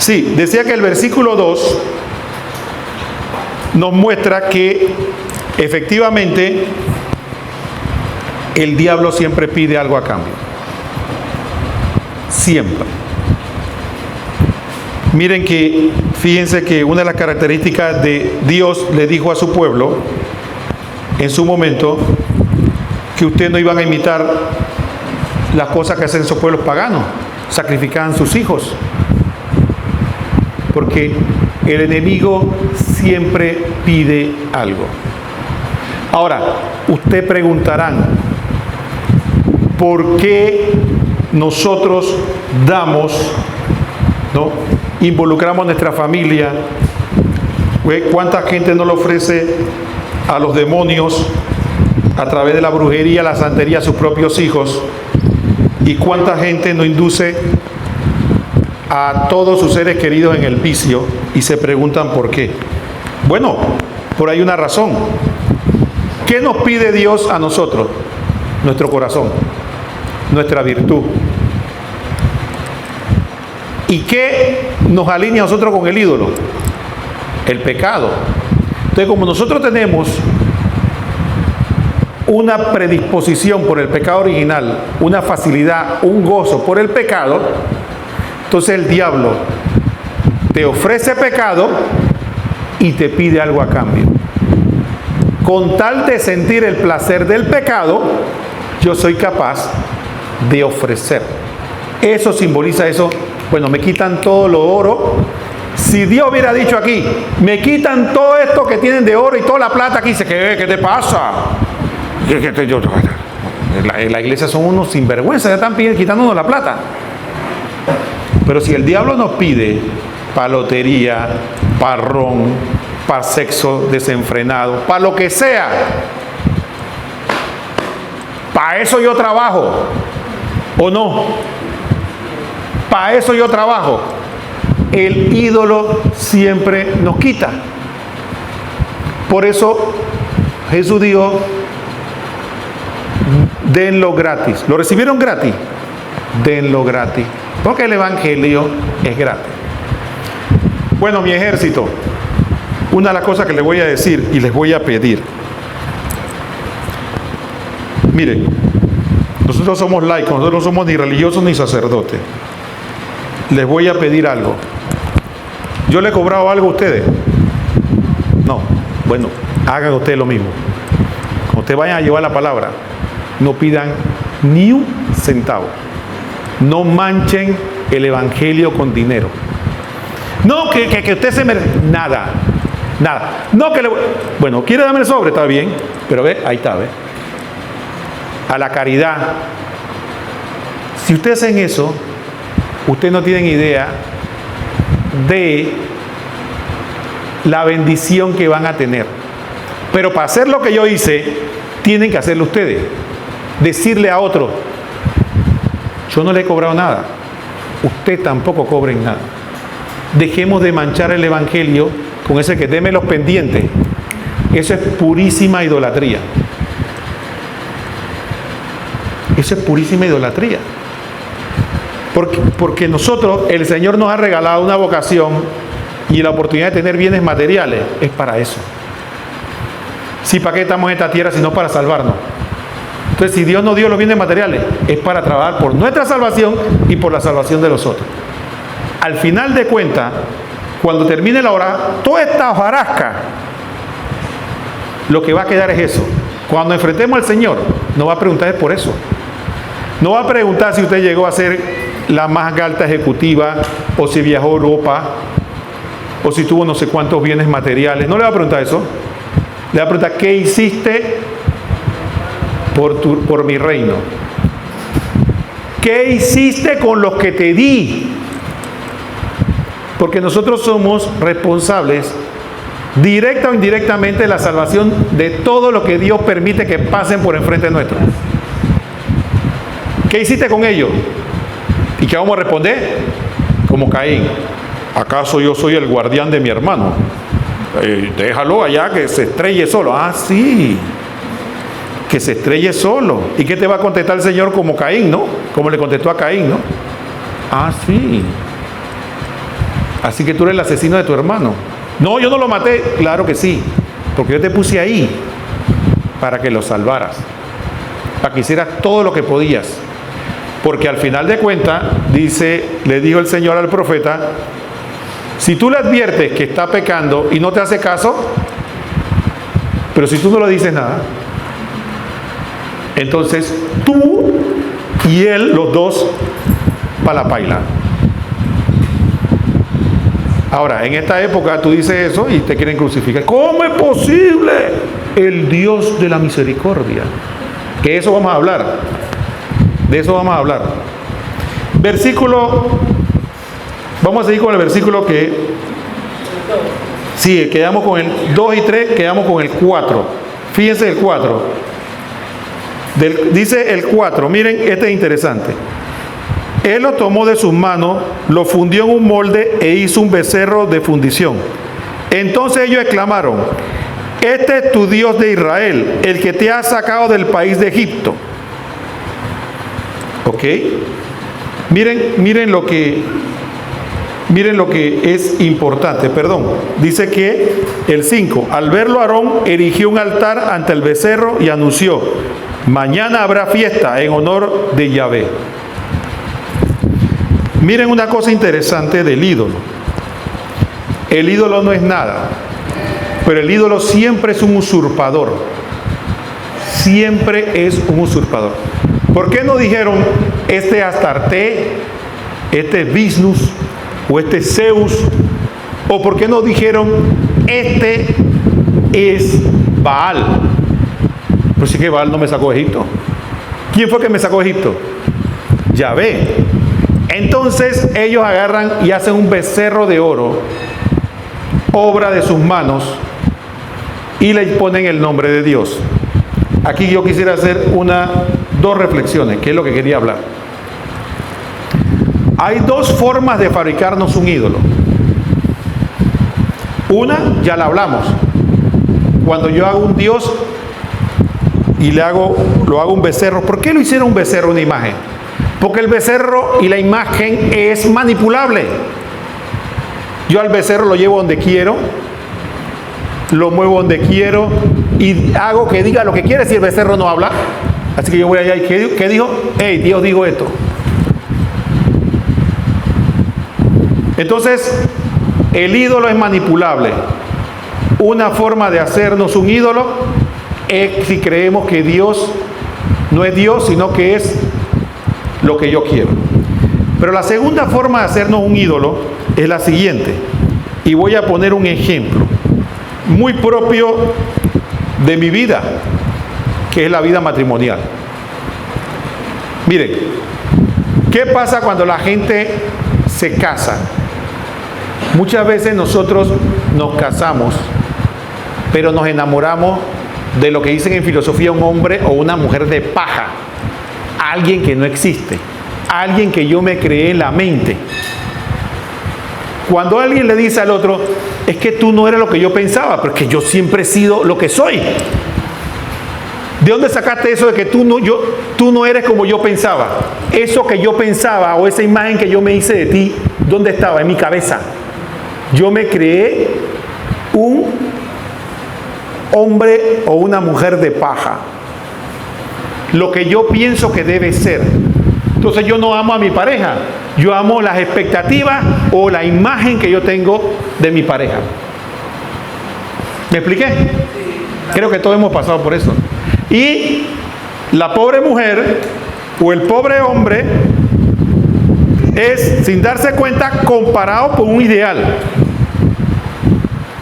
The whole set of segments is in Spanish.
Sí, decía que el versículo 2 nos muestra que efectivamente el diablo siempre pide algo a cambio. Siempre. Miren que, fíjense que una de las características de Dios le dijo a su pueblo en su momento que ustedes no iban a imitar las cosas que hacen esos pueblos paganos, sacrificaban sus hijos, porque el enemigo siempre pide algo. Ahora, ustedes preguntarán, ¿por qué nosotros damos, ¿no? Involucramos a nuestra familia? ¿Cuánta gente no le ofrece a los demonios a través de la brujería, la santería a sus propios hijos? ¿Y cuánta gente no induce a todos sus seres queridos en el vicio? Y se preguntan por qué. Bueno, por ahí una razón. ¿Qué nos pide Dios a nosotros? Nuestro corazón, nuestra virtud. ¿Y qué nos alinea a nosotros con el ídolo? El pecado. Entonces, como nosotros tenemos una predisposición por el pecado original, una facilidad, un gozo por el pecado, entonces el diablo te ofrece pecado y te pide algo a cambio. Con tal de sentir el placer del pecado, yo soy capaz de ofrecer. Eso simboliza eso. Bueno, me quitan todo lo oro. Si Dios hubiera dicho aquí, me quitan todo esto que tienen de oro y toda la plata aquí, dice, ¿qué te pasa? En la iglesia son unos sinvergüenzas, ya están quitándonos la plata. Pero si el diablo nos pide para lotería, para ron, para sexo desenfrenado, para lo que sea, para eso yo trabajo, ¿o no? Para eso yo trabajo. El ídolo siempre nos quita. Por eso Jesús dijo, denlo gratis. ¿Lo recibieron gratis? Denlo gratis. Porque el evangelio es gratis. Bueno, mi ejército, una de las cosas que les voy a decir y les voy a pedir. Miren, nosotros somos laicos, nosotros no somos ni religiosos ni sacerdotes. Les voy a pedir algo. ¿Yo le he cobrado algo a ustedes? No. Bueno, hagan ustedes lo mismo. Cuando ustedes vayan a llevar la palabra, no pidan ni un centavo. No manchen el evangelio con dinero. No, que usted se merece. Nada. No, que le... Bueno, quiere darme el sobre, está bien. Pero ve, ahí está, ve. A la caridad. Si ustedes hacen eso, ustedes no tienen idea de la bendición que van a tener. Pero para hacer lo que yo hice, tienen que hacerlo ustedes. Decirle a otro, yo no le he cobrado nada, usted tampoco cobren nada. Dejemos de manchar el evangelio con ese que deme los pendientes. Eso es purísima idolatría. Eso es purísima idolatría. Porque nosotros, el Señor nos ha regalado una vocación y la oportunidad de tener bienes materiales. Es para eso. Sí, ¿para qué estamos en esta tierra si no para salvarnos? Entonces, si Dios nos dio los bienes materiales, es para trabajar por nuestra salvación y por la salvación de los otros. Al final de cuentas, cuando termine la hora, toda esta hojarasca, lo que va a quedar es eso. Cuando enfrentemos al Señor, no va a preguntar por eso. No va a preguntar si usted llegó a ser la más alta ejecutiva, o si viajó a Europa, o si tuvo no sé cuántos bienes materiales. No le va a preguntar eso. Le va a preguntar, ¿qué hiciste por mi reino? ¿Qué hiciste con los que te di? Porque nosotros somos responsables, directa o indirectamente, de la salvación de todo lo que Dios permite que pasen por enfrente nuestro. ¿Qué hiciste con ellos? ¿Y qué vamos a responder? Como Caín. ¿Acaso yo soy el guardián de mi hermano? Déjalo allá que se estrelle solo. Ah, sí. Que se estrelle solo. ¿Y qué te va a contestar el Señor como Caín, no? Como le contestó a Caín, ¿no? Ah, sí. Así que tú eres el asesino de tu hermano. No, yo no lo maté. Claro que sí, porque yo te puse ahí para que lo salvaras, para que hicieras todo lo que podías. Porque al final de cuentas, le dijo el Señor al profeta, si tú le adviertes que está pecando y no te hace caso, pero si tú no le dices nada, entonces tú y él, los dos, para la paila. Ahora, en esta época tú dices eso y te quieren crucificar. ¿Cómo es posible? El Dios de la misericordia. Que eso vamos a hablar. De eso vamos a hablar. Vamos a seguir con el versículo que... Sí, quedamos con el 2 y 3, quedamos con el 4. Fíjense el 4. Dice el 4, miren, este es interesante. Él lo tomó de sus manos, lo fundió en un molde e hizo un becerro de fundición. Entonces ellos exclamaron, este es tu Dios de Israel, el que te ha sacado del país de Egipto. ¿Ok? Miren lo que es importante, perdón. Dice que el 5, al verlo Aarón erigió un altar ante el becerro y anunció, mañana habrá fiesta en honor de Yahvé. Miren una cosa interesante del ídolo. El ídolo no es nada, pero el ídolo siempre es un usurpador. Siempre es un usurpador. ¿Por qué no dijeron este Astarte, este Visnus o este Zeus? ¿O por qué no dijeron este es Baal? Pues sí que Baal no me sacó de Egipto. ¿Quién fue que me sacó de Egipto? Yahvé. Entonces ellos agarran y hacen un becerro de oro, obra de sus manos, y le ponen el nombre de Dios. Aquí yo quisiera hacer dos reflexiones, que es lo que quería hablar. Hay dos formas de fabricarnos un ídolo. Una, ya la hablamos. Cuando yo hago un Dios y lo hago un becerro. ¿Por qué lo hicieron un becerro, una imagen? Porque el becerro y la imagen es manipulable. Yo al becerro lo llevo donde quiero, lo muevo donde quiero y hago que diga lo que quiere si el becerro no habla. Así que yo voy allá y ¿qué dijo? Hey, Dios dijo esto. Entonces, el ídolo es manipulable. Una forma de hacernos un ídolo es si creemos que Dios no es Dios, sino que es lo que yo quiero. Pero la segunda forma de hacernos un ídolo es la siguiente. Y voy a poner un ejemplo muy propio de mi vida, que es la vida matrimonial. Miren, ¿qué pasa cuando la gente se casa? Muchas veces nosotros nos casamos, pero nos enamoramos de lo que dicen en filosofía un hombre o una mujer de paja. Alguien que no existe, alguien que yo me creé en la mente. Cuando alguien le dice al otro, es que tú no eres lo que yo pensaba, porque yo siempre he sido lo que soy. ¿De dónde sacaste eso de que tú no eres como yo pensaba? Eso que yo pensaba o esa imagen que yo me hice de ti, ¿dónde estaba? En mi cabeza. Yo me creé un hombre o una mujer de paja. Lo que yo pienso que debe ser. Entonces yo no amo a mi pareja, yo amo las expectativas o la imagen que yo tengo de mi pareja. ¿Me expliqué? Creo que todos hemos pasado por eso. Y la pobre mujer o el pobre hombre es, sin darse cuenta, comparado con un ideal.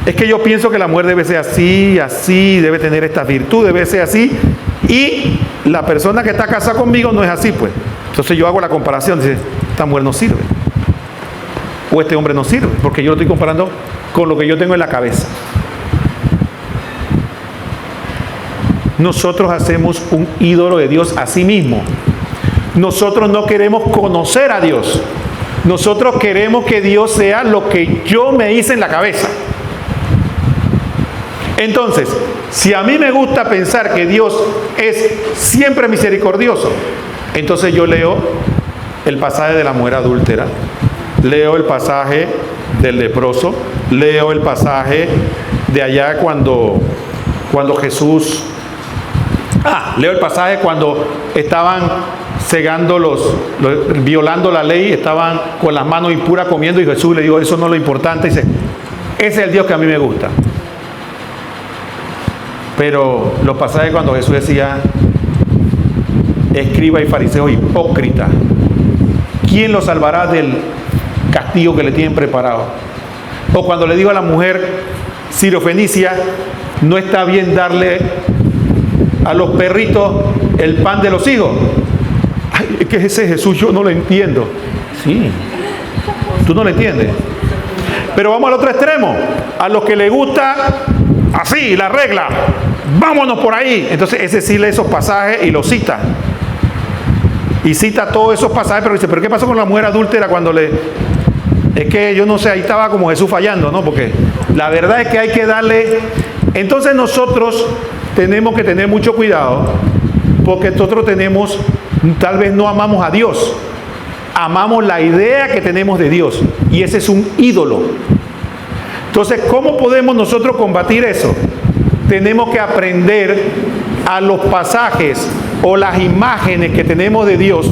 Es que yo pienso que la mujer debe ser así, así, debe tener esta virtud, debe ser así. Y la persona que está casada conmigo no es así, pues. Entonces yo hago la comparación, dice, esta mujer no sirve. O este hombre no sirve, porque yo lo estoy comparando con lo que yo tengo en la cabeza. Nosotros hacemos un ídolo de Dios a sí mismo. Nosotros no queremos conocer a Dios. Nosotros queremos que Dios sea lo que yo me hice en la cabeza. Entonces, si a mí me gusta pensar que Dios es siempre misericordioso, entonces yo leo el pasaje de la mujer adúltera, leo el pasaje del leproso. Leo el pasaje de allá cuando Jesús... leo el pasaje cuando estaban cegando violando la ley, estaban con las manos impuras comiendo, y Jesús le dijo, eso no es lo importante. Dice, ese es el Dios que a mí me gusta. Pero los pasajes cuando Jesús decía, escriba y fariseos hipócritas, ¿quién los salvará del castigo que le tienen preparado? O cuando le digo a la mujer sirofenicia, no está bien darle a los perritos el pan de los hijos. Ay, es que ese Jesús yo no lo entiendo. Sí, tú no lo entiendes. Pero vamos al otro extremo, a los que les gusta así, la regla, vámonos por ahí. Entonces ese sí lee esos pasajes y los cita. Y cita todos esos pasajes, pero dice, ¿pero qué pasó con la mujer adúltera cuando le... Es que yo no sé, ahí estaba como Jesús fallando, ¿no? Porque la verdad es que hay que darle... Entonces nosotros tenemos que tener mucho cuidado, porque nosotros tal vez no amamos a Dios, amamos la idea que tenemos de Dios, y ese es un ídolo. Entonces, ¿cómo podemos nosotros combatir eso? Tenemos que aprender a los pasajes o las imágenes que tenemos de Dios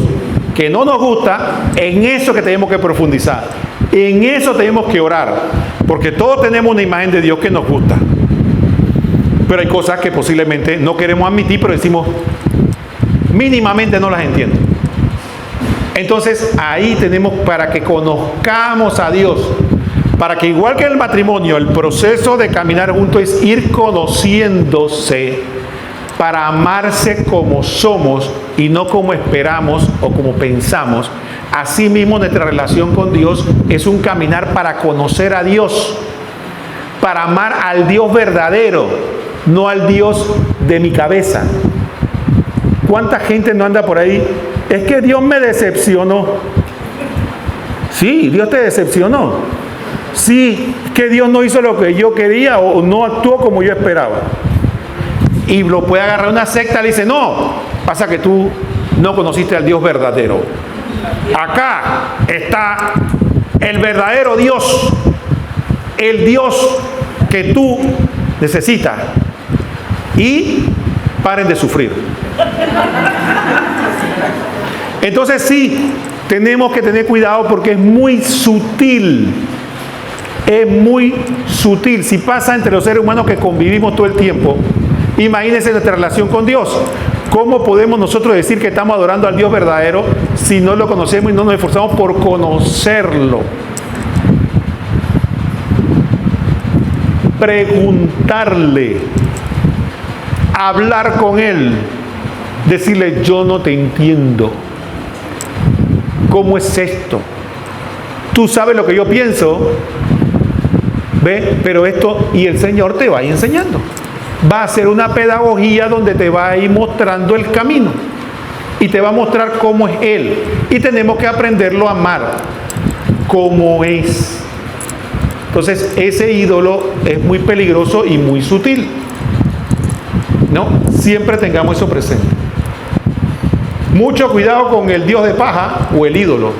que no nos gusta, en eso que tenemos que profundizar, en eso tenemos que orar, porque todos tenemos una imagen de Dios que nos gusta, pero hay cosas que posiblemente no queremos admitir, pero decimos, mínimamente no las entiendo. Entonces ahí tenemos, para que conozcamos a Dios, para que igual que en el matrimonio, el proceso de caminar juntos es ir conociéndose, para amarse como somos y no como esperamos o como pensamos. Asimismo, nuestra relación con Dios es un caminar para conocer a Dios, para amar al Dios verdadero, no al Dios de mi cabeza. ¿Cuánta gente no anda por ahí? Es que Dios me decepcionó. Sí, Dios te decepcionó. Sí, que Dios no hizo lo que yo quería o no actuó como yo esperaba. Y lo puede agarrar una secta y le dice, no, pasa que tú no conociste al Dios verdadero. Acá está el verdadero Dios, el Dios que tú necesitas. Y paren de sufrir. Entonces sí, tenemos que tener cuidado porque es muy sutil. Es muy sutil. Si pasa entre los seres humanos que convivimos todo el tiempo, imagínense nuestra relación con Dios. ¿Cómo podemos nosotros decir que estamos adorando al Dios verdadero si no lo conocemos y no nos esforzamos por conocerlo? Preguntarle, hablar con Él, decirle, yo no te entiendo. ¿Cómo es esto? Tú sabes lo que yo pienso, ¿ve? Pero esto, y el Señor te va a ir enseñando. Va a ser una pedagogía donde te va a ir mostrando el camino y te va a mostrar cómo es Él. Y tenemos que aprenderlo a amar como es. Entonces, ese ídolo es muy peligroso y muy sutil, ¿no? Siempre tengamos eso presente. Mucho cuidado con el Dios de paja o el ídolo.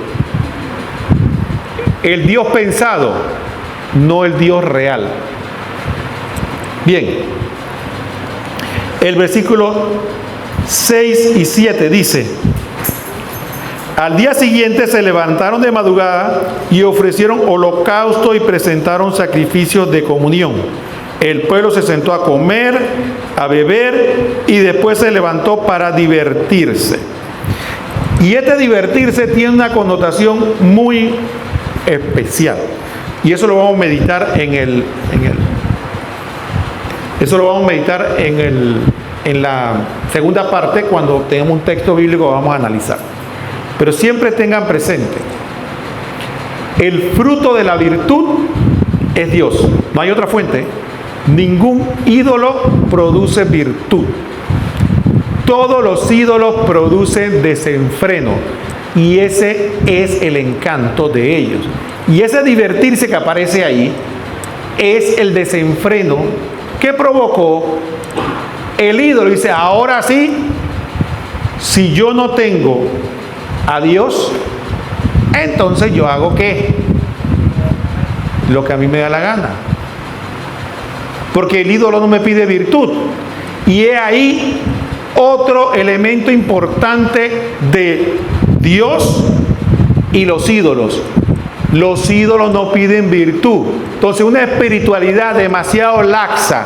El Dios pensado, no el Dios real. Bien. El versículo 6 y 7 dice, al día siguiente se levantaron de madrugada y ofrecieron holocausto y presentaron sacrificios de comunión. El pueblo se sentó a comer, a beber y después se levantó para divertirse. Y este divertirse tiene una connotación muy especial. Y eso lo vamos a meditar en la segunda parte, cuando tengamos un texto bíblico vamos a analizar. Pero siempre tengan presente, el fruto de la virtud es Dios. No hay otra fuente. Ningún ídolo produce virtud. Todos los ídolos producen desenfreno. Y ese es el encanto de ellos. Y ese divertirse que aparece ahí es el desenfreno que provocó el ídolo. Dice, ahora sí, si yo no tengo a Dios, entonces yo hago ¿qué? lo que a mí me da la gana. Porque el ídolo no me pide virtud. Y he ahí otro elemento importante de Dios y los ídolos. Los ídolos no piden virtud. Entonces, una espiritualidad demasiado laxa,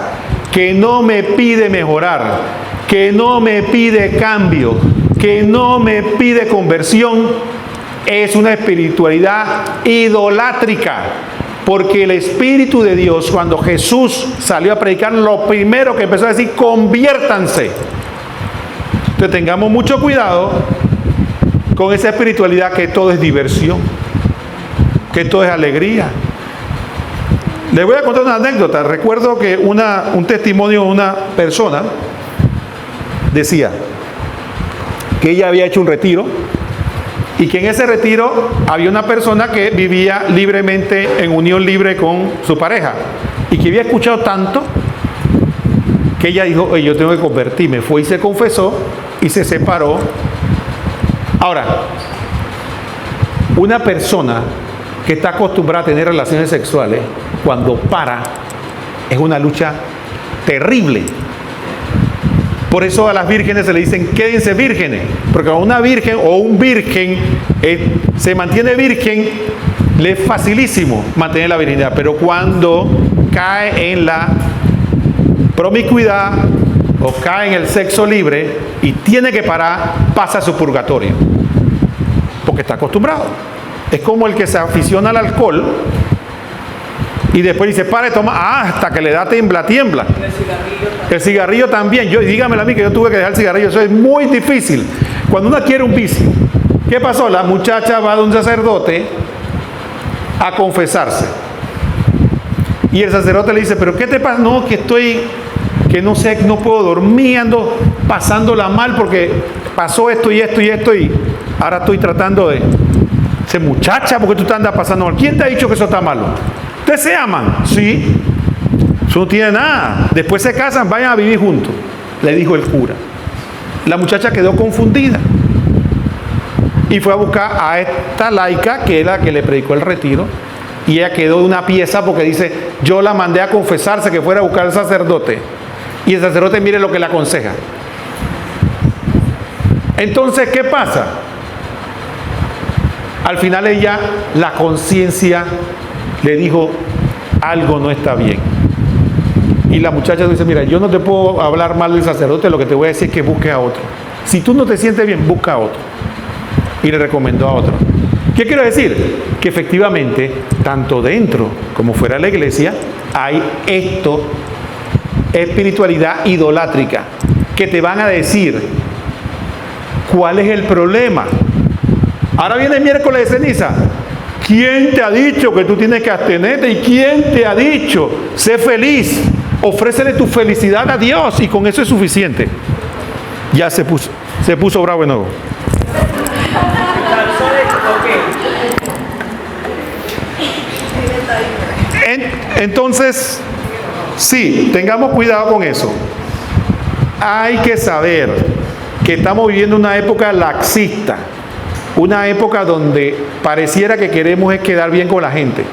que no me pide mejorar, que no me pide cambio, que no me pide conversión, es una espiritualidad idolátrica. Porque el Espíritu de Dios, cuando Jesús salió a predicar, lo primero que empezó a decir: conviértanse. Entonces tengamos mucho cuidado con esa espiritualidad que todo es diversión, que todo es alegría. Les voy a contar una anécdota. Recuerdo que un testimonio de una persona decía que ella había hecho un retiro y que en ese retiro había una persona que vivía libremente en unión libre con su pareja y que había escuchado tanto que ella dijo: oye, yo tengo que convertirme. Fue y se confesó y se separó. Ahora, una persona que está acostumbrada a tener relaciones sexuales, cuando para, es una lucha terrible. Por eso a las vírgenes se le dicen: quédense vírgenes, porque a una virgen o un virgen se mantiene virgen, le es facilísimo mantener la virginidad, pero cuando cae en la promiscuidad o cae en el sexo libre y tiene que parar, pasa su purgatorio, porque está acostumbrado. Es como el que se aficiona al alcohol y después dice: para de tomar, hasta que le da tiembla. El cigarrillo también. Dígamelo a mí, que yo tuve que dejar el cigarrillo. Eso es muy difícil. Cuando uno adquiere un vicio, ¿qué pasó? La muchacha va de un sacerdote a confesarse. Y el sacerdote le dice: ¿pero qué te pasa? No, que no sé, no puedo dormir, ando pasándola mal porque pasó esto y esto y esto y ahora estoy tratando de... Dice: muchacha, ¿por qué tú te andas pasando mal? ¿Quién te ha dicho que eso está malo? ¿Ustedes se aman? Sí. Eso no tiene nada. Después se casan, vayan a vivir juntos, le dijo el cura. La muchacha quedó confundida y fue a buscar a esta laica, que era la que le predicó el retiro, y ella quedó de una pieza porque dice: yo la mandé a confesarse, que fuera a buscar al sacerdote, y el sacerdote mire lo que le aconseja. Entonces, ¿qué pasa? Al final ella, la conciencia le dijo: algo no está bien. Y la muchacha dice: mira, yo no te puedo hablar mal del sacerdote, lo que te voy a decir es que busques a otro. Si tú no te sientes bien, busca a otro. Y le recomendó a otro. ¿Qué quiero decir? Que efectivamente, tanto dentro como fuera de la iglesia, hay espiritualidad idolátrica, que te van a decir cuál es el problema. Ahora viene el miércoles de ceniza. ¿Quién te ha dicho que tú tienes que abstenerte? ¿Y quién te ha dicho? Sé feliz. Ofrécele tu felicidad a Dios y con eso es suficiente. Ya se puso bravo de nuevo. Entonces, sí, tengamos cuidado con eso. Hay que saber que estamos viviendo una época laxista, una época donde pareciera que queremos es quedar bien con la gente,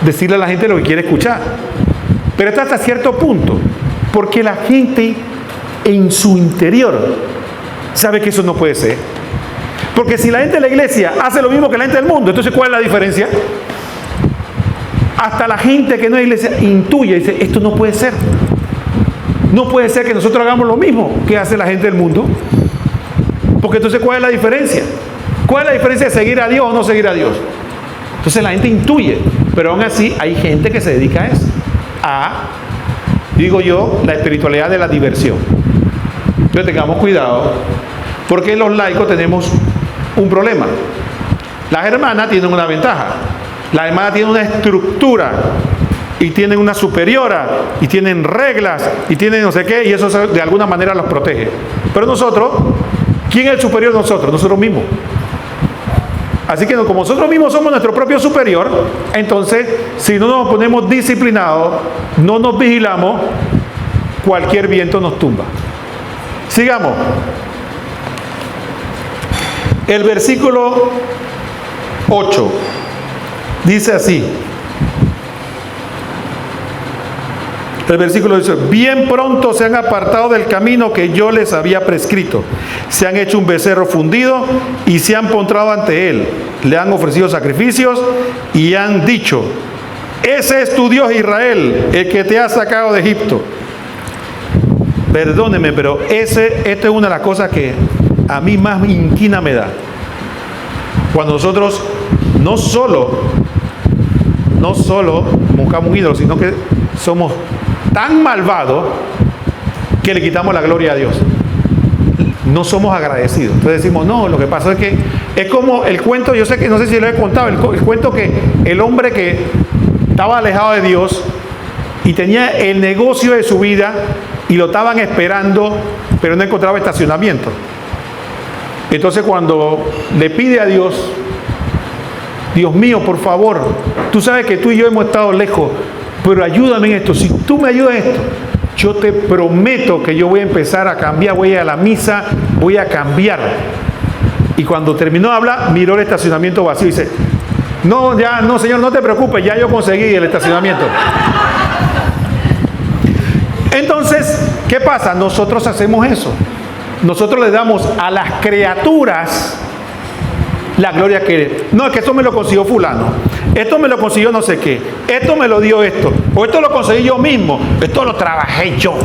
decirle a la gente lo que quiere escuchar, pero está hasta cierto punto, porque la gente en su interior sabe que eso no puede ser. Porque si la gente de la iglesia hace lo mismo que la gente del mundo, entonces ¿cuál es la diferencia? Hasta la gente que no es iglesia intuye, dice: esto no puede ser. No puede ser que nosotros hagamos lo mismo que hace la gente del mundo. Porque entonces ¿cuál es la diferencia? ¿Cuál es la diferencia de seguir a Dios o no seguir a Dios? Entonces la gente intuye, pero aún así hay gente que se dedica a eso, digo yo, la espiritualidad de la diversión. Entonces tengamos cuidado, porque los laicos tenemos un problema. Las hermanas tienen una ventaja. Las hermanas tienen una estructura y tienen una superiora y tienen reglas y tienen no sé qué, y eso de alguna manera los protege. Pero nosotros, ¿quién es el superior de nosotros? Nosotros mismos. Así que como nosotros mismos somos nuestro propio superior, entonces si no nos ponemos disciplinados, no nos vigilamos, cualquier viento nos tumba. Sigamos. El versículo 8 Dice así. El versículo dice: bien pronto se han apartado del camino que yo les había prescrito. Se han hecho un becerro fundido y se han postrado ante él. Le han ofrecido sacrificios y han dicho: ese es tu Dios Israel, el que te ha sacado de Egipto. Perdóneme, pero esto es una de las cosas que a mí más inquina me da. Cuando nosotros no solo buscamos un ídolo, sino que somos tan malvados que le quitamos la gloria a Dios. No somos agradecidos. Entonces decimos, no, lo que pasa es que es como el cuento, yo sé que no sé si lo he contado, el cuento que el hombre que estaba alejado de Dios y tenía el negocio de su vida y lo estaban esperando, pero no encontraba estacionamiento. Entonces cuando le pide a Dios: Dios mío, por favor, tú sabes que tú y yo hemos estado lejos, pero ayúdame en esto. Si tú me ayudas en esto, yo te prometo que yo voy a empezar a cambiar, voy a ir a la misa, voy a cambiar. Y cuando terminó de hablar, miró el estacionamiento vacío y dice: no, ya, no, Señor, no te preocupes, ya yo conseguí el estacionamiento. Entonces, ¿qué pasa? Nosotros hacemos eso. Nosotros le damos a las criaturas la gloria que... no, es que esto me lo consiguió fulano, esto me lo consiguió no sé qué, esto me lo dio esto, o esto lo conseguí yo mismo, esto lo trabajé yo.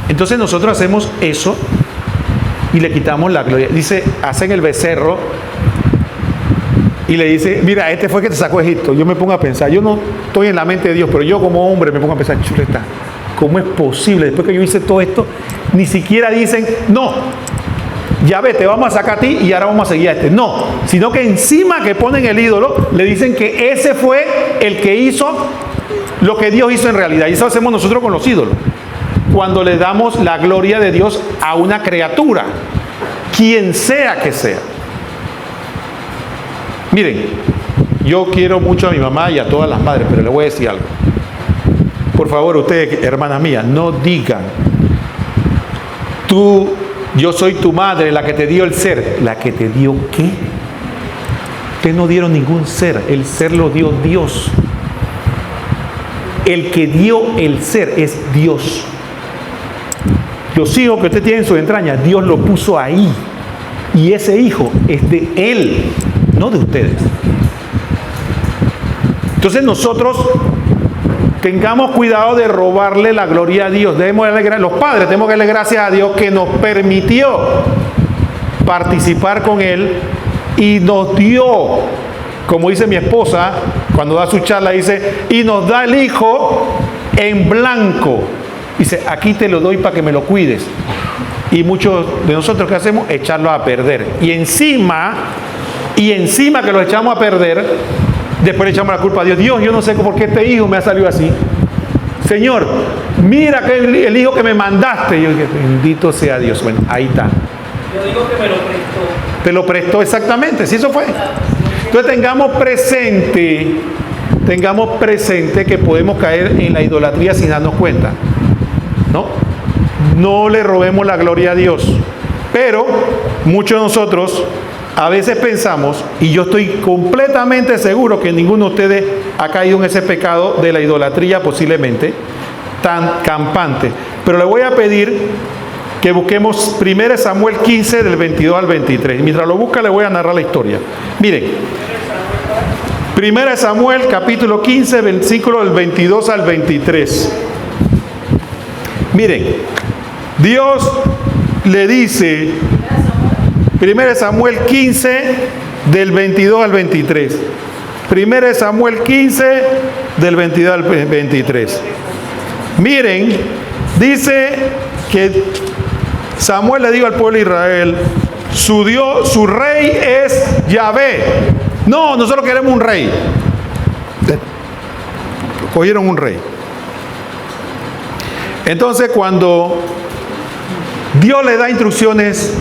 Entonces nosotros hacemos eso y le quitamos la gloria. Dice, hacen el becerro y le dice: mira, este fue el que te sacó de Egipto. Yo me pongo a pensar, yo no estoy en la mente de Dios, pero yo como hombre me pongo a pensar: chuleta, ¿cómo es posible? Después que yo hice todo esto, ni siquiera dicen: no, ya ve, te vamos a sacar a ti y ahora vamos a seguir a este. No, sino que encima que ponen el ídolo, le dicen que ese fue el que hizo lo que Dios hizo en realidad. Y eso hacemos nosotros con los ídolos. Cuando le damos la gloria de Dios a una criatura, quien sea que sea. Miren, yo quiero mucho a mi mamá y a todas las madres, pero le voy a decir algo. Por favor, ustedes, hermanas mías, no digan: yo soy tu madre, la que te dio el ser. ¿La que te dio qué? Ustedes no dieron ningún ser, el ser lo dio Dios. El que dio el ser es Dios. Los hijos que usted tiene en sus entrañas, Dios lo puso ahí. Y ese hijo es de Él, no de ustedes. Entonces nosotros tengamos cuidado de robarle la gloria a Dios. Los padres tenemos que darle gracias a Dios que nos permitió participar con Él y nos dio, como dice mi esposa cuando da su charla, dice: y nos da el hijo en blanco. Dice: aquí te lo doy para que me lo cuides. Y muchos de nosotros, ¿qué hacemos? Echarlo a perder. Y encima que lo echamos a perder, después le echamos la culpa a Dios. Dios, yo no sé por qué este hijo me ha salido así. Señor, mira que el hijo que me mandaste. Y yo dije: bendito sea Dios. Bueno, ahí está. Yo digo que me lo prestó. Te lo prestó, exactamente, sí, eso fue. Entonces tengamos presente que podemos caer en la idolatría sin darnos cuenta. No le robemos la gloria a Dios. Pero muchos de nosotros a veces pensamos, y yo estoy completamente seguro que ninguno de ustedes ha caído en ese pecado de la idolatría posiblemente, tan campante. Pero le voy a pedir que busquemos 1 Samuel 15 del 22 al 23. Mientras lo busca, le voy a narrar la historia. Miren, 1 Samuel capítulo 15, versículo del 22 al 23. Miren, Dios le dice, 1 Samuel 15 del 22 al 23. 1 Samuel 15 del 22 al 23. Miren, dice que Samuel le dijo al pueblo de Israel: su Dios, su rey es Yahvé. No, nosotros queremos un rey. Cogieron un rey. Entonces, cuando Dios le da instrucciones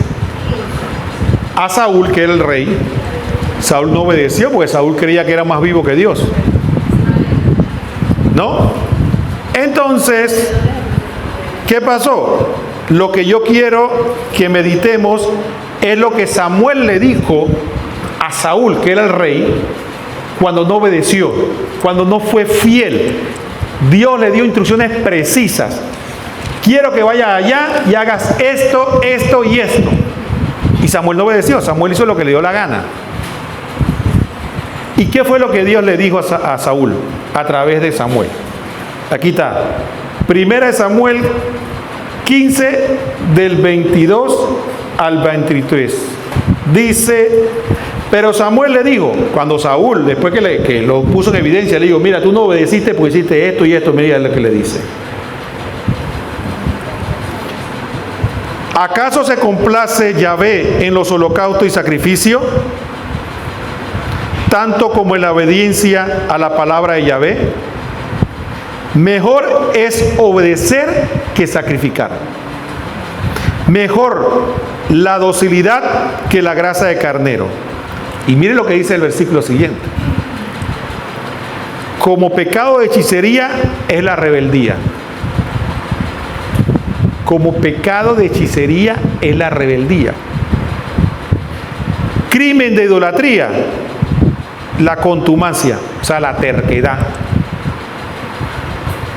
a Saúl, que era el rey, Saúl no obedeció porque Saúl creía que era más vivo que Dios. ¿No? Entonces, ¿qué pasó? Lo que yo quiero que meditemos es lo que Samuel le dijo a Saúl, que era el rey, cuando no obedeció, cuando no fue fiel. Dios le dio instrucciones precisas. Quiero que vayas allá y hagas esto, esto y esto. Y Samuel no obedeció, Samuel hizo lo que le dio la gana. ¿Y qué fue lo que Dios le dijo a Saúl a través de Samuel? Aquí está. Primera de Samuel 15, del 22 al 23. Dice, pero Samuel le dijo, cuando Saúl, después que lo puso en evidencia, le dijo, mira, tú no obedeciste porque hiciste esto y esto, mira lo que le dice. ¿Acaso se complace Yahvé en los holocaustos y sacrificios, tanto como en la obediencia a la palabra de Yahvé? Mejor es obedecer que sacrificar. Mejor la docilidad que la grasa de carnero. Y mire lo que dice el versículo siguiente. Como pecado de hechicería es la rebeldía. Como pecado de hechicería es la rebeldía. Crimen de idolatría, la contumacia, o sea, la terquedad.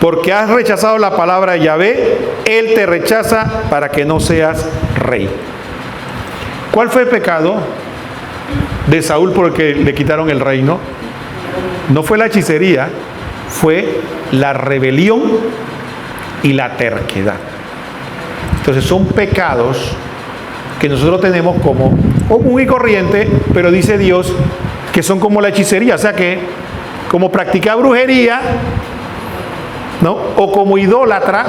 Porque has rechazado la palabra de Yahvé, Él te rechaza para que no seas rey. ¿Cuál fue el pecado de Saúl por el que le quitaron el reino? No fue la hechicería, fue la rebelión y la terquedad. Entonces son pecados que nosotros tenemos como común y corriente, pero dice Dios que son como la hechicería, o sea que como practicar brujería, ¿no? O como idólatra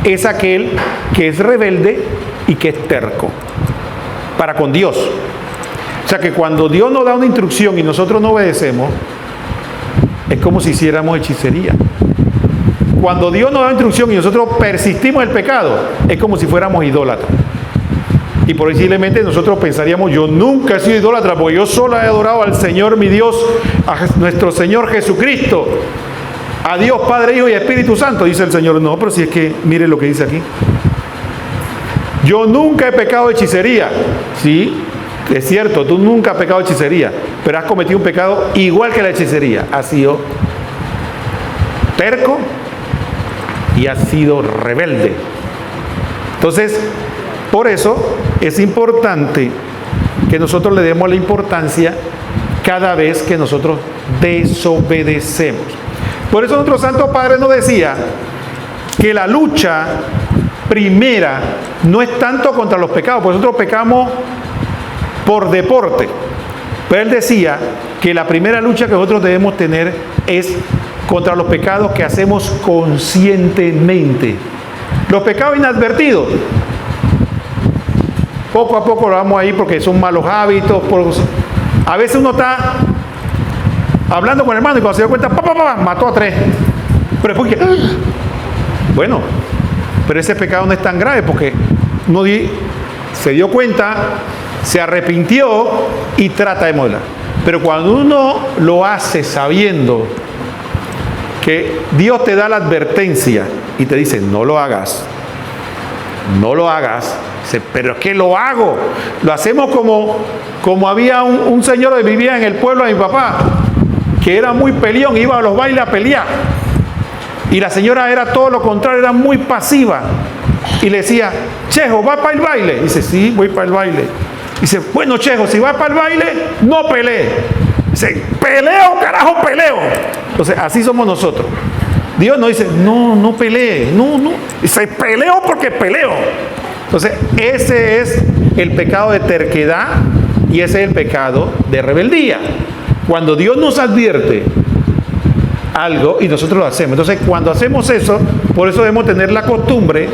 es aquel que es rebelde y que es terco para con Dios. O sea que cuando Dios nos da una instrucción y nosotros no obedecemos, es como si hiciéramos hechicería. Cuando Dios nos da instrucción y nosotros persistimos en el pecado, es como si fuéramos idólatras. Y posiblemente nosotros pensaríamos, yo nunca he sido idólatra, porque yo solo he adorado al Señor mi Dios, a nuestro Señor Jesucristo, a Dios Padre, Hijo y Espíritu Santo. Dice el Señor, no, pero si es que, mire lo que dice aquí. Yo nunca he pecado de hechicería. Sí, es cierto, tú nunca has pecado de hechicería, pero has cometido un pecado igual que la hechicería. Has sido terco y has sido rebelde. Entonces, por eso es importante que nosotros le demos la importancia cada vez que nosotros desobedecemos. Por eso nuestro Santo Padre nos decía que la lucha primera no es tanto contra los pecados, porque nosotros pecamos por deporte. Pero él decía que la primera lucha que nosotros debemos tener es contra los pecados que hacemos conscientemente. Los pecados inadvertidos, poco a poco lo vamos a ir porque son malos hábitos. A veces uno está hablando con el hermano y cuando se da cuenta, mató a 3. Pero es porque, bueno, pero ese pecado no es tan grave porque uno se dio cuenta, se arrepintió y trata de modelar. Pero cuando uno lo hace sabiendo que Dios te da la advertencia y te dice, no lo hagas, no lo hagas, dice, pero es que lo hago. Lo hacemos como había un señor que vivía en el pueblo de mi papá, que era muy peleón, iba a los bailes a pelear. Y la señora era todo lo contrario, era muy pasiva. Y le decía, Chejo, ¿va para el baile? Dice, sí, voy para el baile. Dice, bueno, Chejo, si va para el baile, no pelee. Dice, peleo, carajo, peleo. Entonces, así somos nosotros. Dios nos dice, no pelee, no. Dice, peleo porque peleo. Entonces, ese es el pecado de terquedad y ese es el pecado de rebeldía. Cuando Dios nos advierte algo y nosotros lo hacemos. Entonces, cuando hacemos eso, por eso debemos tener la costumbre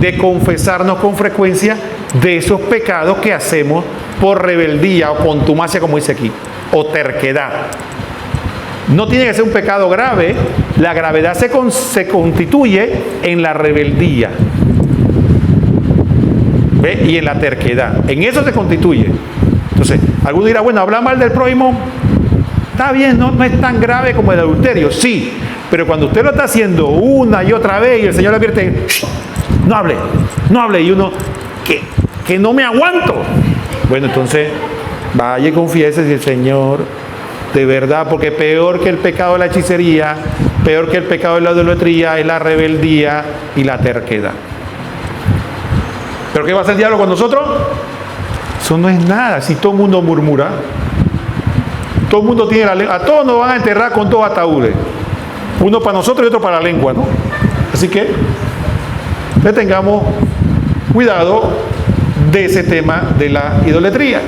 de confesarnos con frecuencia de esos pecados que hacemos por rebeldía o contumacia, como dice aquí, o terquedad. No tiene que ser un pecado grave, la gravedad se constituye en la rebeldía, ¿ve? Y en la terquedad, en eso se constituye. Entonces, alguno dirá, bueno, hablar mal del prójimo, está bien, no es tan grave como el adulterio, sí, pero cuando usted lo está haciendo una y otra vez y el Señor le advierte, no hable, y uno, que no me aguanto. Bueno, entonces Vaya y confiese y el Señor, de verdad, porque peor que el pecado de la hechicería, peor que el pecado de la idolatría es la rebeldía y la terquedad. ¿Pero qué va a hacer el diablo con nosotros? Eso no es nada, si todo el mundo murmura. Todo el mundo tiene la lengua, a todos nos van a enterrar con dos ataúdes. Uno para nosotros y otro para la lengua, ¿no? Así que tengamos cuidado de ese tema de la idolatría.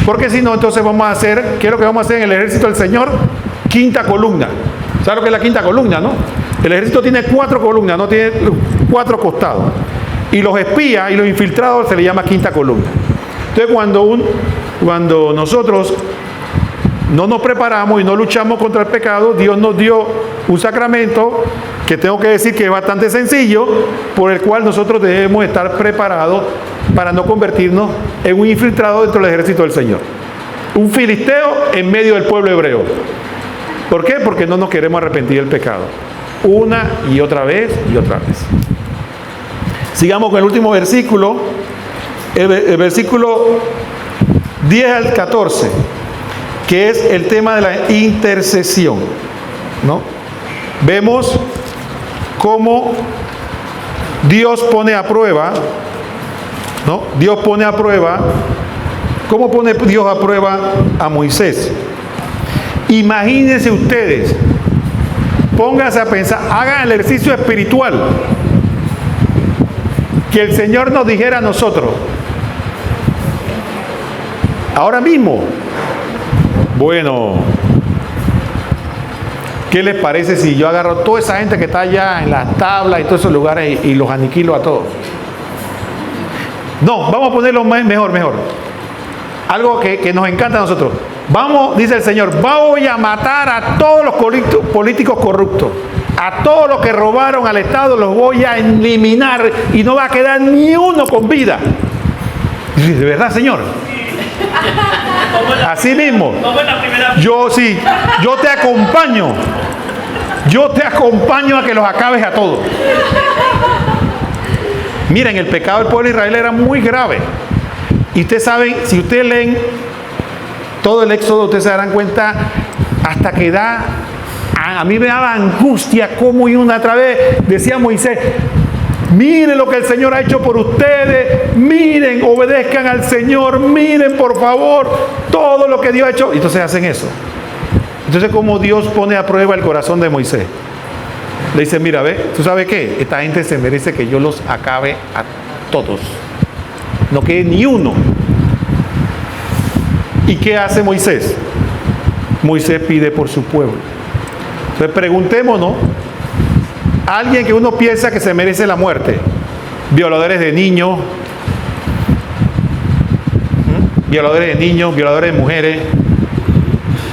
Porque si no, entonces vamos a hacer, ¿qué es lo que vamos a hacer en el ejército del Señor? Quinta columna. ¿Sabes lo que es la quinta columna, no? El ejército tiene 4 columnas, no tiene 4 costados. Y los espías y los infiltrados se le llama quinta columna. Entonces cuando nosotros no nos preparamos y no luchamos contra el pecado, Dios nos dio un sacramento que tengo que decir que es bastante sencillo, por el cual nosotros debemos estar preparados para no convertirnos en un infiltrado dentro del ejército del Señor. Un filisteo en medio del pueblo hebreo. ¿Por qué? Porque no nos queremos arrepentir del pecado. Una y otra vez y otra vez. Sigamos con el último versículo, el versículo 10 al 14, que es el tema de la intercesión, ¿no? Vemos cómo Dios pone a prueba, ¿no? Dios pone a prueba, ¿cómo pone Dios a prueba a Moisés? Imagínense ustedes, pónganse a pensar, hagan el ejercicio espiritual, que el Señor nos dijera a nosotros, ahora mismo, bueno, ¿qué les parece si yo agarro toda esa gente que está allá en las tablas y todos esos lugares y los aniquilo a todos? No, vamos a ponerlo mejor. Algo que nos encanta a nosotros. Vamos, dice el Señor, voy a matar a todos los políticos corruptos. A todos los que robaron al Estado los voy a eliminar y no va a quedar ni uno con vida. ¿De verdad, Señor? Así mismo. Yo sí, yo te acompaño. Yo te acompaño a que los acabes a todos. Miren, el pecado del pueblo de Israel era muy grave. Y ustedes saben, si ustedes leen todo el Éxodo, ustedes se darán cuenta hasta que a mí me daba angustia como y una otra vez decía Moisés, miren lo que el Señor ha hecho por ustedes, miren, obedezcan al Señor, miren por favor todo lo que Dios ha hecho. Y entonces hacen eso. Entonces, como Dios pone a prueba el corazón de Moisés, le dice, mira, ve, ¿tú sabes qué? Esta gente se merece que yo los acabe a todos, no quede ni uno. ¿Y qué hace Moisés? Moisés pide por su pueblo. Entonces preguntémonos, alguien que uno piensa que se merece la muerte, violadores de niños, violadores de mujeres,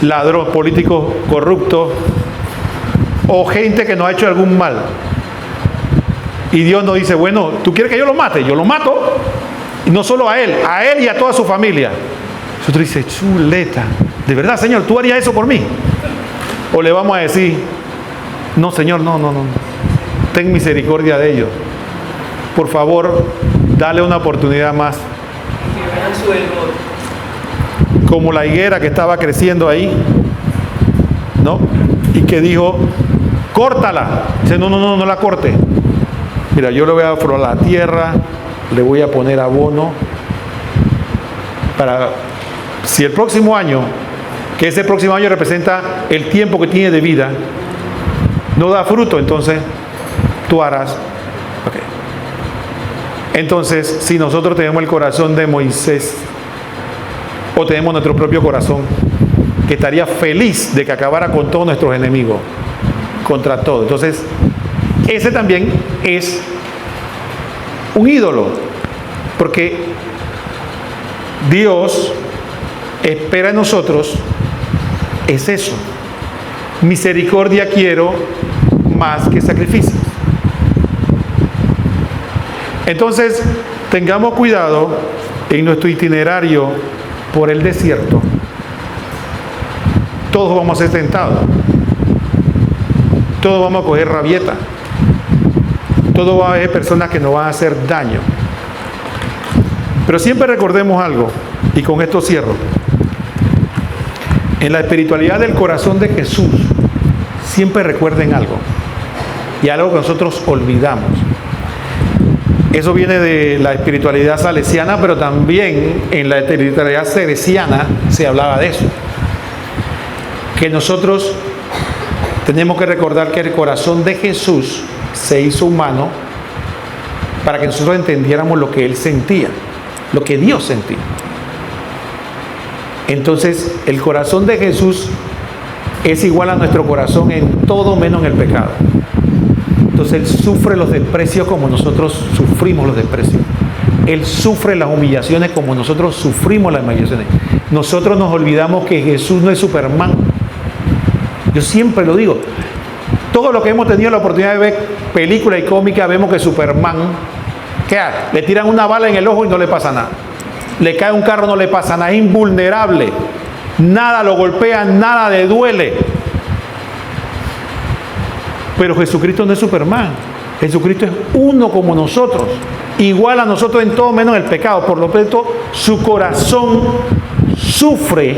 ladrones, políticos corruptos, o gente que nos ha hecho algún mal. Y Dios nos dice, bueno, ¿tú quieres que yo lo mate? Yo lo mato. Y no solo a él y a toda su familia. Nosotros dice, chuleta, ¿de verdad, Señor, tú harías eso por mí? O le vamos a decir, no, Señor, no. Ten misericordia de ellos. Por favor, dale una oportunidad más. Que vean su error. Como la higuera que estaba creciendo ahí, ¿no? Y que dijo, córtala. Dice, no la corte. Mira, yo le voy a aflorar la tierra, le voy a poner abono para, si el próximo año, que ese próximo año representa el tiempo que tiene de vida, no da fruto, entonces tú harás. Okay. Entonces, si nosotros tenemos el corazón de Moisés, o tenemos nuestro propio corazón, que estaría feliz de que acabara con todos nuestros enemigos, contra todo. Entonces, ese también es un ídolo, porque Dios espera en nosotros, es eso. Misericordia quiero más que sacrificios. Entonces, tengamos cuidado en nuestro itinerario por el desierto. Todos vamos a ser tentados. Todos vamos a coger rabieta. Todos va a haber personas que nos van a hacer daño. Pero siempre recordemos algo. Y con esto cierro. En la espiritualidad del corazón de Jesús, siempre recuerden algo, y algo que nosotros olvidamos. Eso viene de la espiritualidad salesiana, pero también en la espiritualidad ceresiana se hablaba de eso. Que nosotros tenemos que recordar que el corazón de Jesús se hizo humano para que nosotros entendiéramos lo que Él sentía, lo que Dios sentía. Entonces, el corazón de Jesús es igual a nuestro corazón en todo menos en el pecado. Entonces, Él sufre los desprecios como nosotros sufrimos los desprecios. Él sufre las humillaciones como nosotros sufrimos las humillaciones. Nosotros nos olvidamos que Jesús no es Superman. Yo siempre lo digo. Todos los que hemos tenido la oportunidad de ver películas y cómicas, vemos que Superman, ¿qué hace? Le tiran una bala en el ojo y no le pasa nada. Le cae un carro, no le pasa nada. Es invulnerable. Nada lo golpea, nada le duele. Pero Jesucristo no es Superman. Jesucristo es uno como nosotros. Igual a nosotros en todo menos el pecado. Por lo tanto, su corazón sufre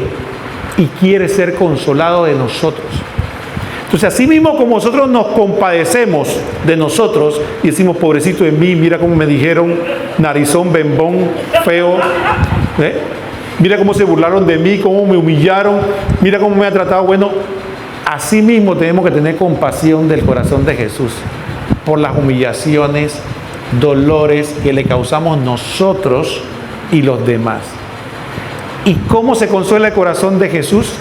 y quiere ser consolado de nosotros. Entonces, así mismo como nosotros nos compadecemos de nosotros y decimos, pobrecito de mí, mira cómo me dijeron, narizón, bembón, feo, mira cómo se burlaron de mí, cómo me humillaron, mira cómo me ha tratado. Bueno, así mismo tenemos que tener compasión del corazón de Jesús por las humillaciones, dolores que le causamos nosotros y los demás. ¿Y cómo se consuela el corazón de Jesús?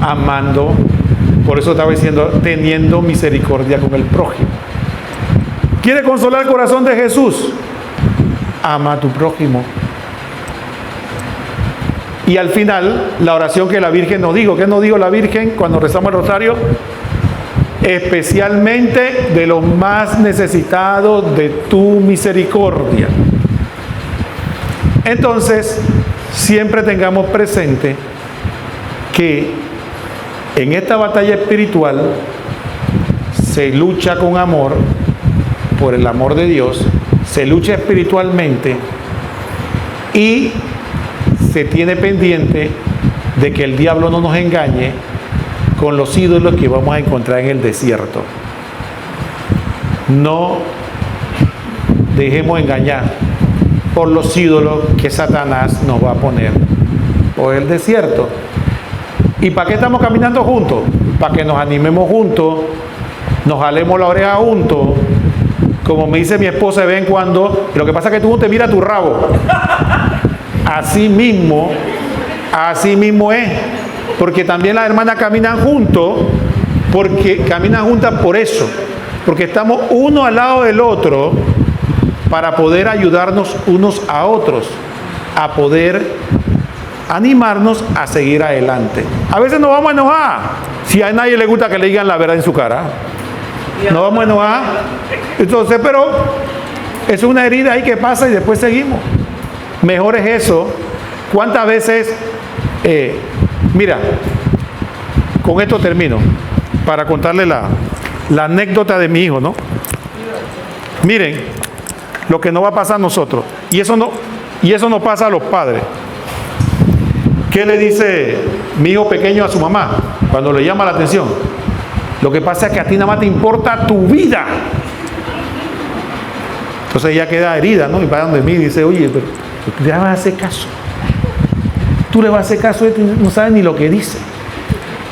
Amando, por eso estaba diciendo, teniendo misericordia con el prójimo. ¿Quiere consolar el corazón de Jesús? Ama a tu prójimo. Y al final, la oración que la Virgen nos dijo. ¿Qué nos dijo la Virgen cuando rezamos el rosario? Especialmente de los más necesitados de tu misericordia. Entonces, siempre tengamos presente que en esta batalla espiritual se lucha con amor, por el amor de Dios, se lucha espiritualmente y se tiene pendiente de que el diablo no nos engañe con los ídolos que vamos a encontrar en el desierto. No dejemos engañar por los ídolos que Satanás nos va a poner por el desierto. ¿Y para qué estamos caminando juntos? Para que nos animemos juntos, nos jalemos la oreja juntos. Como me dice mi esposa de vez en cuando, lo que pasa es que tú no te miras tu rabo. Así mismo es. Porque también las hermanas caminan juntos, porque caminan juntas por eso. Porque estamos uno al lado del otro para poder ayudarnos unos a otros, a poder animarnos a seguir adelante. A veces nos vamos a enojar. Si a nadie le gusta que le digan la verdad en su cara, nos vamos a enojar. Entonces, pero es una herida ahí que pasa y después seguimos. Mejor es eso. ¿Cuántas veces? Mira, con esto termino para contarle la anécdota de mi hijo, ¿no? Miren lo que nos va a pasar a nosotros. Y eso no pasa a los padres. ¿Qué le dice mi hijo pequeño a su mamá cuando le llama la atención? Lo que pasa es que a ti nada más te importa tu vida. Entonces ella queda herida, ¿no? Y va donde mí y dice, oye, pero le vas a hacer caso. Tú le vas a hacer caso, él no sabe ni lo que dice.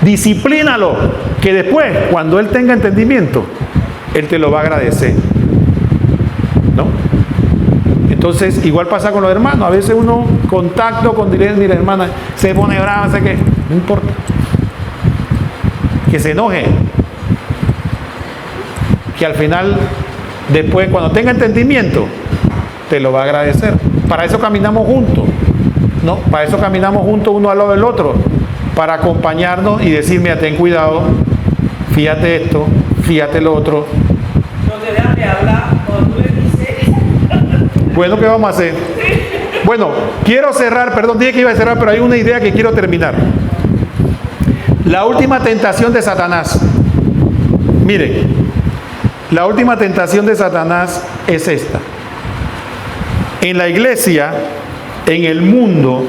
Disciplínalo, que después, cuando él tenga entendimiento, él te lo va a agradecer. ¿No? Entonces, igual pasa con los hermanos. A veces uno contacto con dirección, mira hermana, se pone brava, no sé qué. No importa. Que se enoje. Que al final, después, cuando tenga entendimiento, te lo va a agradecer. Para eso caminamos juntos. ¿No? Para eso caminamos juntos uno al lado del otro. Para acompañarnos y decir, mira, ten cuidado. Fíjate esto, fíjate lo otro. No te dejan de hablar cuando tú le dices. Bueno, ¿qué vamos a hacer? Bueno, quiero cerrar, perdón, dije que iba a cerrar, pero hay una idea que quiero terminar. La última tentación de Satanás. Miren, la última tentación de Satanás es esta. En la iglesia en el mundo,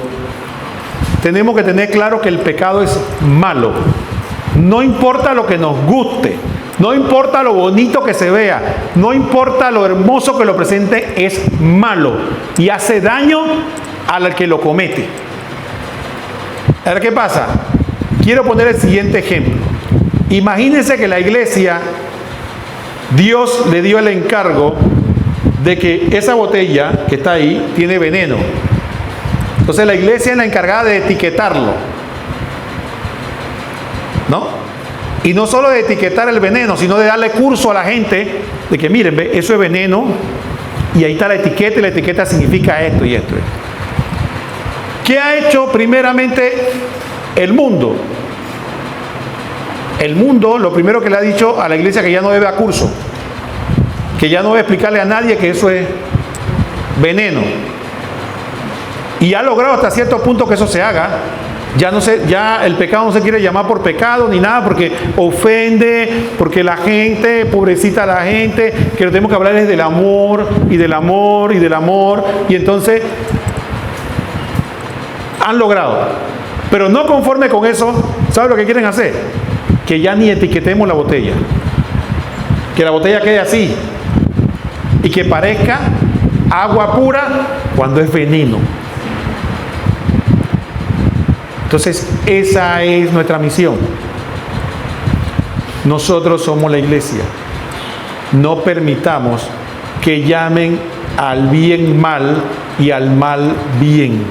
tenemos que tener claro que el pecado es malo. No importa lo que nos guste, no importa lo bonito que se vea, no importa lo hermoso que lo presente, es malo y hace daño al que lo comete. Ahora, ¿qué pasa? Quiero poner el siguiente ejemplo. Imagínense que la iglesia, Dios le dio el encargo de que esa botella que está ahí tiene veneno. Entonces la iglesia es la encargada de etiquetarlo, ¿no? Y no solo de etiquetar el veneno, sino de darle curso a la gente de que miren, ve, eso es veneno y ahí está la etiqueta y la etiqueta significa esto y esto. ¿Qué ha hecho primeramente el mundo? El mundo lo primero que le ha dicho a la iglesia que ya no debe dar curso, que ya no debe explicarle a nadie que eso es veneno. Y ha logrado hasta cierto punto que eso se haga. Ya el pecado no se quiere llamar por pecado ni nada porque ofende, porque la gente, pobrecita la gente, que lo tenemos que hablar es del amor y del amor y del amor. Y entonces han logrado. Pero no conforme con eso, ¿sabe lo que quieren hacer? Que ya ni etiquetemos la botella. Que la botella quede así. Y que parezca agua pura cuando es veneno. Entonces, esa es nuestra misión. Nosotros somos la iglesia. No permitamos que llamen al bien mal y al mal bien.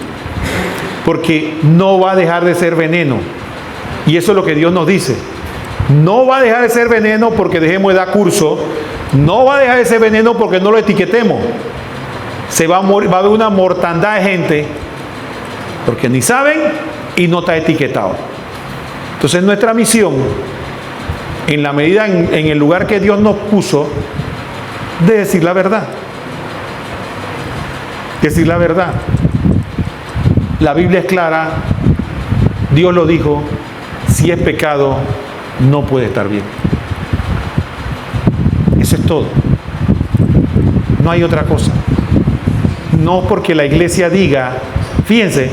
Porque no va a dejar de ser veneno. Y eso es lo que Dios nos dice. No va a dejar de ser veneno porque dejemos de dar curso. No va a dejar de ser veneno porque no lo etiquetemos. Se va a morir, va a haber una mortandad de gente porque ni saben y no está etiquetado. Entonces nuestra misión, en la medida en el lugar que Dios nos puso, de decir la verdad. Decir la verdad. La Biblia es clara. Dios lo dijo. Si es pecado, no puede estar bien. Eso es todo. No hay otra cosa. No porque la iglesia diga, fíjense,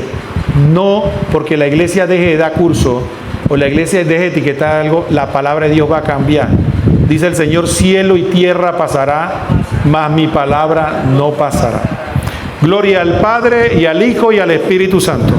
no porque la iglesia deje de dar curso o la iglesia deje de etiquetar algo, la palabra de Dios va a cambiar. Dice el Señor, cielo y tierra pasará, mas mi palabra no pasará. Gloria al Padre y al Hijo y al Espíritu Santo.